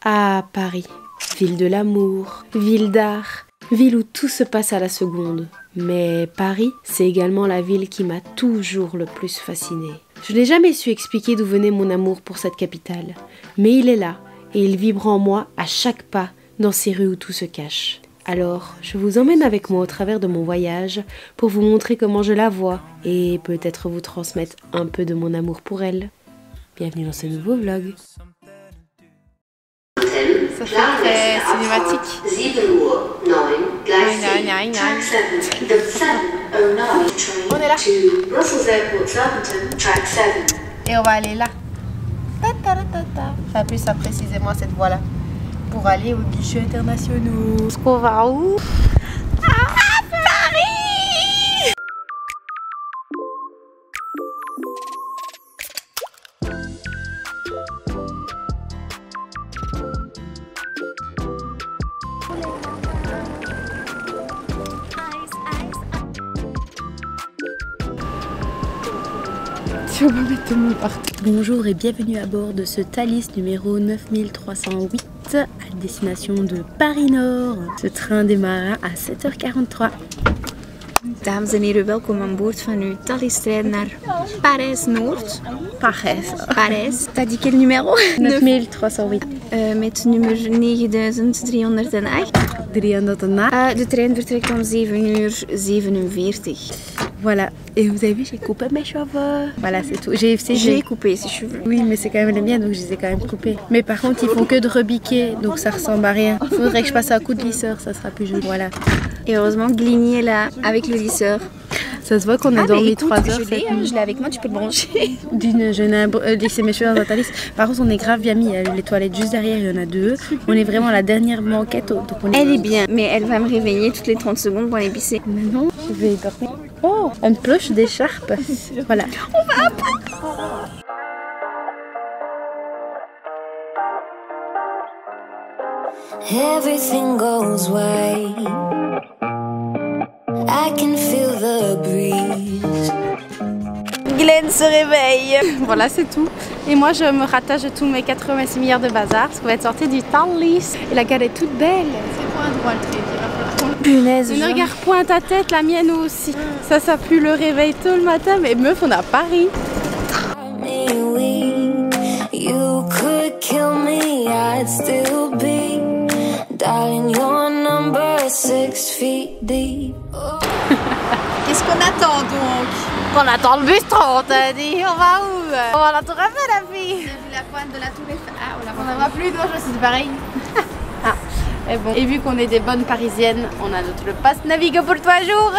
Ah, Paris, ville de l'amour, ville d'art, ville où tout se passe à la seconde. Mais Paris, c'est également la ville qui m'a toujours le plus fascinée. Je n'ai jamais su expliquer d'où venait mon amour pour cette capitale, mais il est là et il vibre en moi à chaque pas dans ces rues où tout se cache. Alors, je vous emmène avec moi au travers de mon voyage pour vous montrer comment je la vois et peut-être vous transmettre un peu de mon amour pour elle. Bienvenue dans ce nouveau vlog. Ça fait très cinématique. On est là. Et on va aller là. Enfin, plus ça précisément cette voie-là. Pour aller aux guichets internationaux. Est-ce qu'on va où? À Paris! Tu vas pas mettre tout le monde partout. Bonjour et bienvenue à bord de ce Thalys numéro 9308 à destination de Paris Nord. Ce train démarra à 7h43. Dames en heren, welkom aan boord van uw Thalys-trein naar Parijs-Noord. Parijs. T'as dit quel numéro? 9308. Met nummer 9308. 308. De trein vertrekt om 7h47. Voilà. Et vous avez vu, j'ai coupé mes cheveux. Voilà, c'est tout. J'ai coupé ses cheveux. Oui, mais c'est quand même les miens, donc je les ai quand même coupés. Mais par contre, ils font que de rebiquer, donc ça ressemble à rien. Il faudrait que je passe un coup de lisseur, ça sera plus joli. Voilà. Et heureusement, Gligny est là, avec le lisseur. Ça se voit qu'on a dormi 3 heures. Je l'ai avec moi, tu peux le brancher. Je n'ai laissé mes cheveux dans un Thalys. Par contre, on est grave bien mis. Il y a les toilettes juste derrière, il y en a 2. On est vraiment à la dernière banquette. Donc Elle est bien, mais elle va me réveiller toutes les 30 secondes pour aller pisser. Mais non, je vais dormir. Oh, une cloche d'écharpe. Voilà. On va à Paris. Everything goes white. I can feel the breeze. Glenn se réveille. Voilà, c'est tout. Et moi, je me rattache de tous mes 86 milliards de bazar, parce qu'on va être sorti du Thalys. Et la gare est toute belle. C'est point droit le trait. Punaise. Une regarde pointe à tête, la mienne aussi. Ça pue le réveil tôt le matin, mais meuf, on est à Paris. You could kill me, I'd still be. Darling, your number is 6 feet deep. Qu'est-ce qu'on attend donc? On attend le bus 30, dit. On va où? On va à la Tour Eiffel, la fille. On a vu la pointe de la Tour Eiffel. Ah, on la On n'en va plus, non, je sais, c'est pareil. Ah, et bon. Et vu qu'on est des bonnes parisiennes, on a notre passe Navigo pour 3 jours.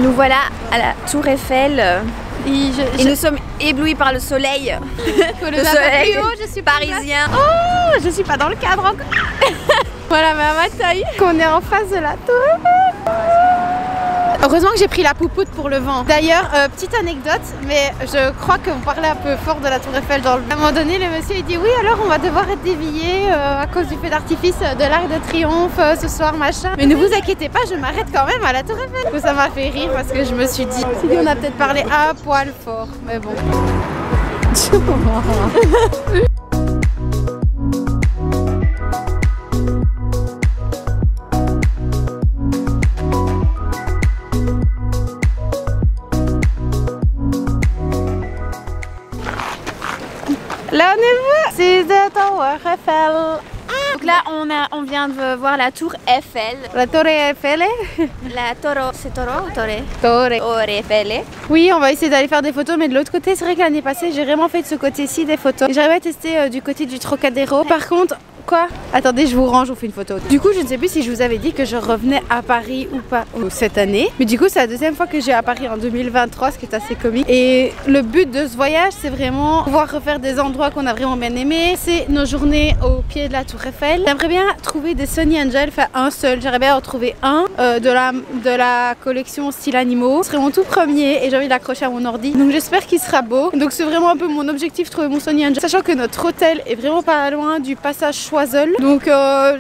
Nous voilà à la Tour Eiffel et nous sommes éblouis par le soleil. Le soleil je suis parisien. Oh, je suis pas dans le cadre encore. Voilà, mais à ma taille, qu'on est en face de la tour. Heureusement que j'ai pris la poupoute pour le vent. D'ailleurs, petite anecdote, mais je crois qu'on parlait un peu fort de la Tour Eiffel dans le... À un moment donné, le monsieur il dit oui, alors on va devoir être dévié à cause du feu d'artifice de l'Arc de Triomphe ce soir, machin. Mais ne vous inquiétez pas, je m'arrête quand même à la Tour Eiffel. Ça m'a fait rire parce que je me suis dit, on a peut-être parlé un poil fort, mais bon. Là on est où? C'est la Tour Eiffel. Donc là on vient de voir la Tour Eiffel. La Tour Eiffel. La Toro, c'est Toro ou Torre? Tour Eiffel. Oui, on va essayer d'aller faire des photos, mais de l'autre côté, c'est vrai que l'année passée, j'ai vraiment fait de ce côté-ci des photos. J'arrive à tester du côté du Trocadéro. Par contre, Quoi? Attendez, je vous range, je vous fais une photo. Du coup, je ne sais plus si je vous avais dit que je revenais à Paris ou pas cette année. Mais du coup, c'est la deuxième fois que je vais à Paris en 2023, ce qui est assez comique. Et le but de ce voyage, c'est vraiment pouvoir refaire des endroits qu'on a vraiment bien aimés. C'est nos journées au pied de la Tour Eiffel. J'aimerais bien trouver des Sunny Angel, enfin un seul. J'aimerais bien en trouver un de la collection style animaux. Ce serait mon tout premier et j'ai envie de l'accrocher à mon ordi. Donc j'espère qu'il sera beau. Donc c'est vraiment un peu mon objectif, trouver mon Sunny Angel. Sachant que notre hôtel est vraiment pas loin du passage Choiseul. Donc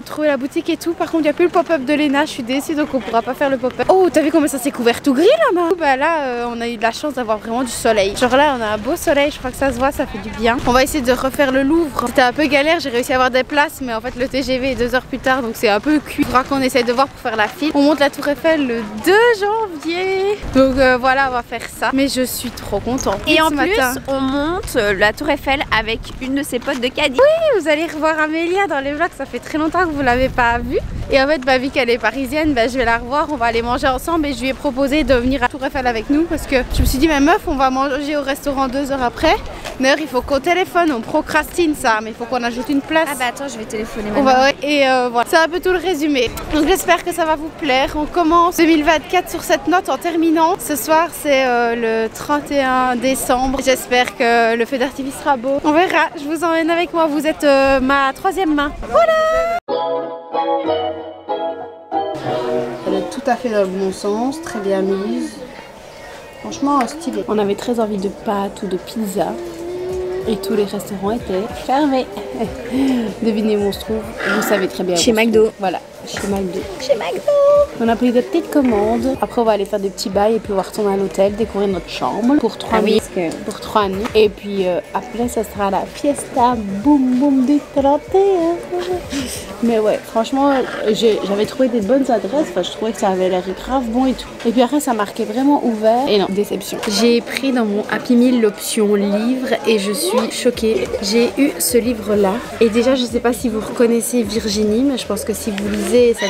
trouver la boutique et tout. Par contre il n'y a plus le pop-up de Léna, je suis déçue, donc on pourra pas faire le pop-up. Oh, t'as vu comment ça s'est couvert tout gris là-bas? Bah là on a eu de la chance d'avoir vraiment du soleil. Genre là on a un beau soleil, je crois que ça se voit, ça fait du bien. On va essayer de refaire le Louvre. C'était un peu galère, j'ai réussi à avoir des places, mais en fait le TGV est 2 heures plus tard, donc c'est un peu cuit. Il faudra qu'on essaye de voir pour faire la file. On monte la Tour Eiffel le 2 janvier. Donc voilà, on va faire ça. Mais je suis trop contente. Et en plus, on monte la Tour Eiffel avec une de ses potes de Cadiz. Oui, vous allez revoir Amélia dans les vlogs, ça fait très longtemps que vous l'avez pas vue. Et en fait, bah, vu qu'elle est parisienne, bah, je vais la revoir, on va aller manger ensemble et je lui ai proposé de venir à Tour Eiffel avec nous parce que je me suis dit, mais meuf, on va manger au restaurant 2 heures après. D'ailleurs, il faut qu'on téléphone, on procrastine ça, mais il faut qu'on ajoute une place. Ah bah attends, je vais téléphoner maintenant. Et voilà, c'est un peu tout le résumé. Donc j'espère que ça va vous plaire. On commence 2024 sur cette note en terminant. Ce soir, c'est le 31 décembre. J'espère que le feu d'artifice sera beau. On verra, je vous emmène avec moi. Vous êtes ma 3e main. Voilà! Elle est tout à fait dans le bon sens, très bien mise. Franchement, stylé. On avait très envie de pâtes ou de pizza. Et tous les restaurants étaient fermés. Devinez où on se trouve. Vous savez très bien. Chez McDo. Voilà, chez McDo. Chez McDo. On a pris des petites commandes. Après, on va aller faire des petits bails et puis on va retourner à l'hôtel, découvrir notre chambre pour 3 nuits. Pour 3 nuits. Et puis après, ça sera la fiesta boum boum du 31. Mais ouais, franchement, j'avais trouvé des bonnes adresses. Enfin, je trouvais que ça avait l'air grave bon et tout. Et puis après, ça marquait vraiment ouvert. Et non, déception. J'ai pris dans mon Happy Meal l'option livre et je suis choquée. J'ai eu ce livre-là. Et déjà, je sais pas si vous reconnaissez Virginie, mais je pense que si vous lisez, ça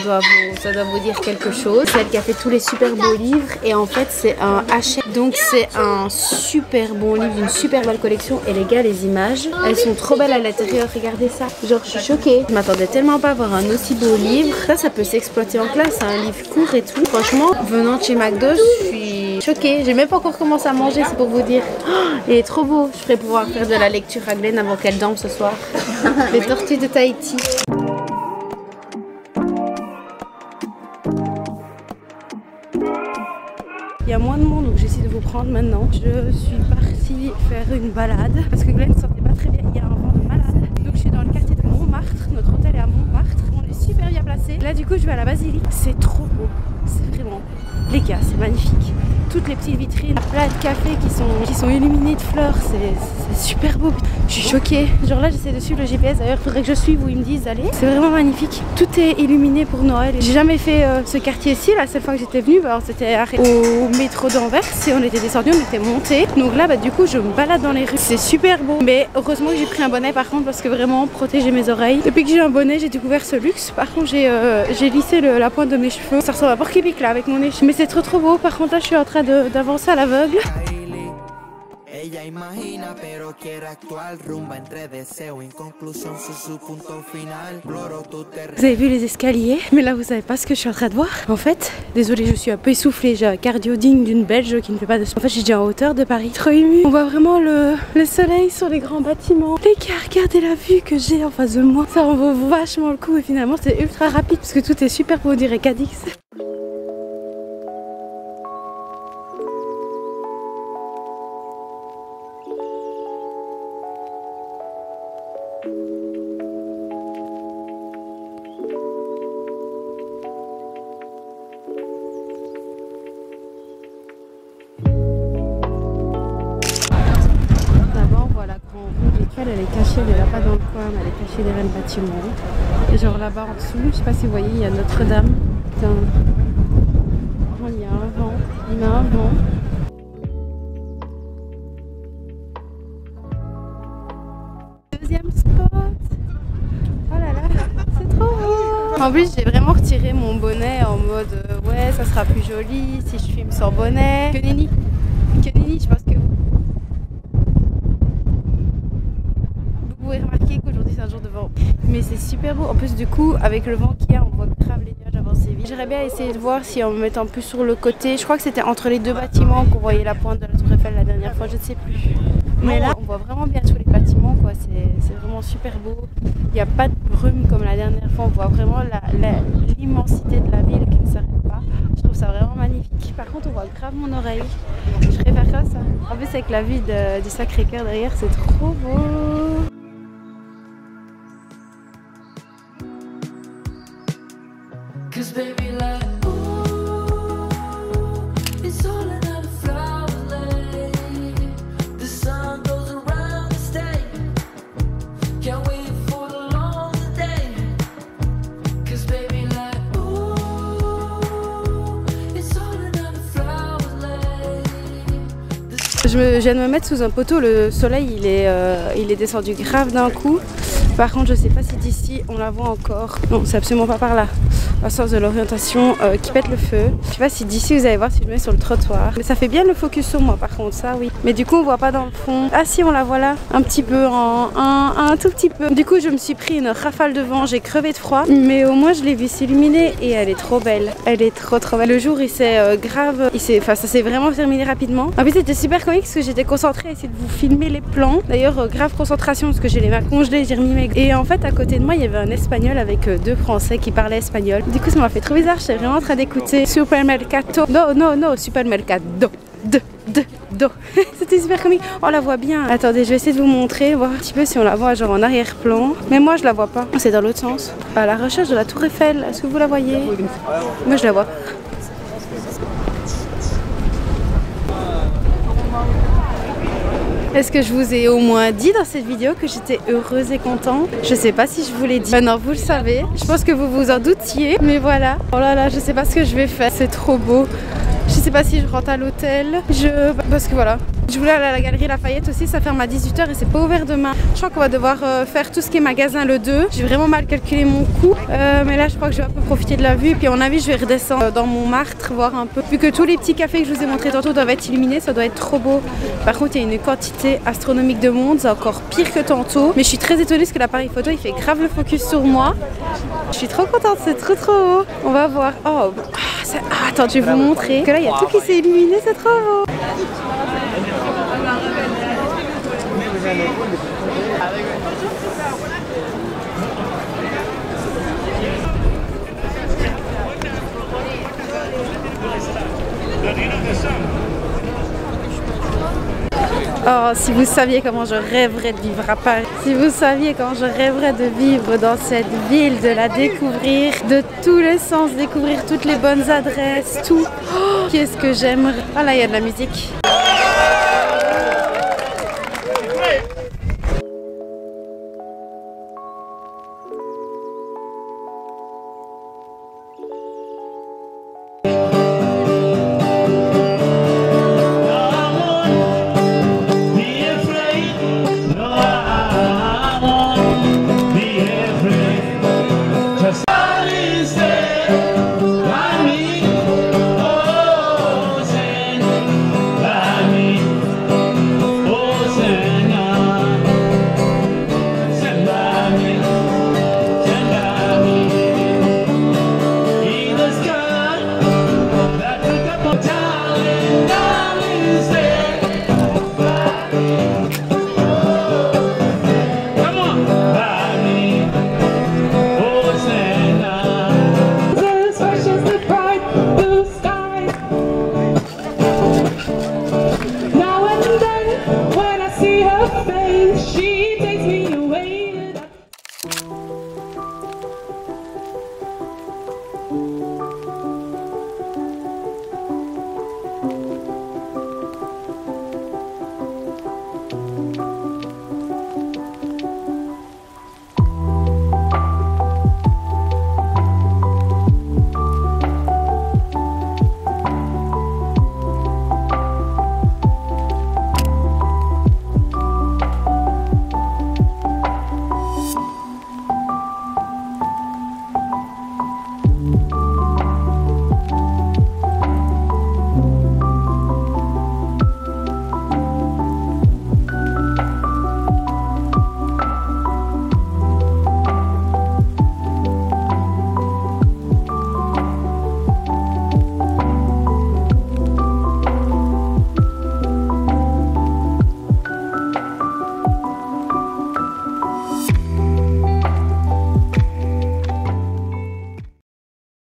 doit vous dire quelque chose. C'est elle qui a fait tous les super beaux livres. Et en fait, c'est un Hachette. Donc, c'est un super bon livre, une super belle collection. Et les gars, les images, elles sont trop belles à l'intérieur. Regardez ça. Genre, je suis choquée. Je m'attendais tellement pas à avoir un aussi beau livre. Ça peut s'exploiter en classe. C'est un livre court et tout. Franchement, venant de chez McDo, je suis choquée. J'ai même pas encore commencé à manger, c'est pour vous dire. Oh, il est trop beau. Je ferais pouvoir faire de la lecture à Glenn avant qu'elle dorme ce soir. Les tortues de Tahiti. Il y a moins de monde, donc j'essaie de vous prendre maintenant. Je suis partie faire une balade parce que Glenn ne sentait pas très bien. Il y a un vent de malade. Donc je suis dans le quartier de Montmartre. Notre hôtel est à Montmartre. On est super bien placé. Là du coup je vais à la basilique. C'est trop beau. C'est vraiment... Les gars, c'est magnifique. Toutes les petites vitrines, plein de cafés qui sont illuminés de fleurs. C'est super beau. Je suis choquée. Genre là j'essaie de suivre le GPS. D'ailleurs il faudrait que je suive où ils me disent d'aller. C'est vraiment magnifique. Tout est illuminé pour Noël. J'ai jamais fait ce quartier-ci. La seule fois que j'étais venue, bah, c'était au métro d'Anvers et on était descendu, on était monté. Donc là bah, du coup je me balade dans les rues. C'est super beau. Mais heureusement que j'ai pris un bonnet par contre parce que vraiment protéger mes oreilles. Depuis que j'ai un bonnet j'ai découvert ce luxe. Par contre j'ai lissé la pointe de mes cheveux. Ça ressemble à Porky Pig là avec mon nez. Mais c'est trop beau. Par contre là je suis en train d'avancer à l'aveugle. Ella imagina pero quiere actuar, rumba entre deseo, inconclusión su punto final. Vous avez vu les escaliers, mais là vous savez pas ce que je suis en train de voir. En fait, désolée, je suis un peu essoufflée, j'ai un cardio digne d'une Belge qui ne fait pas de sport. En fait, j'ai déjà en hauteur de Paris, trop émue. On voit vraiment le soleil sur les grands bâtiments. Les gars, regardez la vue que j'ai en face de moi. Ça en vaut vachement le coup et finalement c'est ultra rapide parce que tout est super beau, on dirait Cadix. Elle est cachée, elle est là pas dans le coin, mais elle est cachée derrière le bâtiment. Et genre là-bas en dessous, je sais pas si vous voyez, il y a Notre-Dame. Putain. Oh, il y a un vent, il y a un vent. Deuxième spot. Oh là là, c'est trop beau. En plus, j'ai vraiment retiré mon bonnet en mode ouais, ça sera plus joli si je filme sans bonnet. Que nenni, je pense que vous pouvez remarquer qu'aujourd'hui c'est un jour de vent Mais c'est super beau. En plus du coup, avec le vent qu'il y a, on voit grave les nuages avancer vite. J'aimerais bien essayer de voir si en me mettant plus sur le côté. Je crois que c'était entre les deux bâtiments qu'on voyait la pointe de la Tour Eiffel la dernière fois, je ne sais plus. Mais là, on voit vraiment bien tous les bâtiments, quoi. C'est vraiment super beau. Il n'y a pas de brume comme la dernière fois. On voit vraiment l'immensité de la ville qui ne s'arrête pas. Je trouve ça vraiment magnifique. Par contre, on voit grave mon oreille. Je préfère comme ça. En plus, avec la vue du Sacré-Cœur derrière, c'est trop beau. Cause baby like ooh, it's all another flower lay. The sun goes around the state. Can't wait for the long day. Cause baby like ooh, it's all another flower lay. Je viens de me mettre sous un poteau, le soleil il est descendu grave d'un coup. Par contre je sais pas si d'ici on la voit encore. Non, c'est absolument pas par là. À sens de l'orientation qui pète le feu. Je sais pas si d'ici vous allez voir si je me mets sur le trottoir. Mais ça fait bien le focus sur moi par contre, ça oui. Mais du coup on voit pas dans le fond. Ah si, on la voit là, un petit peu, un tout petit peu. Du coup je me suis pris une rafale de vent, j'ai crevé de froid. Mais au moins je l'ai vue s'illuminer et elle est trop belle. Elle est trop belle. Le jour il s'est ça s'est vraiment terminé rapidement. En plus c'était super comique parce que j'étais concentrée à essayer de vous filmer les plans. D'ailleurs grave concentration parce que j'ai les mains congelées, j'ai remis mes... Et en fait à côté de moi il y avait un espagnol avec deux français qui parlaient espagnol. Du coup ça m'a fait trop bizarre, j'étais vraiment en train d'écouter Supermercado. No, Supermercado. Do. C'était super comique. On la voit bien. Attendez, je vais essayer de vous montrer, voir un petit peu si on la voit genre en arrière-plan. Mais moi je la vois pas. C'est dans l'autre sens. À la recherche de la Tour Eiffel. Est-ce que vous la voyez? Moi je la vois. Est-ce que je vous ai au moins dit dans cette vidéo que j'étais heureuse et contente? Je sais pas si je vous l'ai dit. Non, vous le savez. Je pense que vous vous en doutiez. Mais voilà. Oh là là, je sais pas ce que je vais faire. C'est trop beau. Je sais pas si je rentre à l'hôtel. Parce que voilà. Je voulais aller à la galerie Lafayette aussi, ça ferme à 18 h et c'est pas ouvert demain. Je crois qu'on va devoir faire tout ce qui est magasin le 2. J'ai vraiment mal calculé mon coût. Mais là je crois que je vais un peu profiter de la vue. Et puis à mon avis je vais redescendre dans Montmartre, voir un peu. Vu que tous les petits cafés que je vous ai montrés tantôt doivent être illuminés, ça doit être trop beau. Par contre il y a une quantité astronomique de monde, c'est encore pire que tantôt. Mais je suis très étonnée parce que l'appareil photo il fait grave le focus sur moi. Je suis trop contente, c'est trop beau. On va voir. Attends, je vais vous montrer. Que là il y a tout qui s'est illuminé, c'est trop beau. Oh, si vous saviez comment je rêverais de vivre à Paris. Si vous saviez comment je rêverais de vivre dans cette ville, de la découvrir, de tous les sens, découvrir toutes les bonnes adresses, tout. Oh, qu'est-ce que j'aimerais. Ah là, il y a de la musique.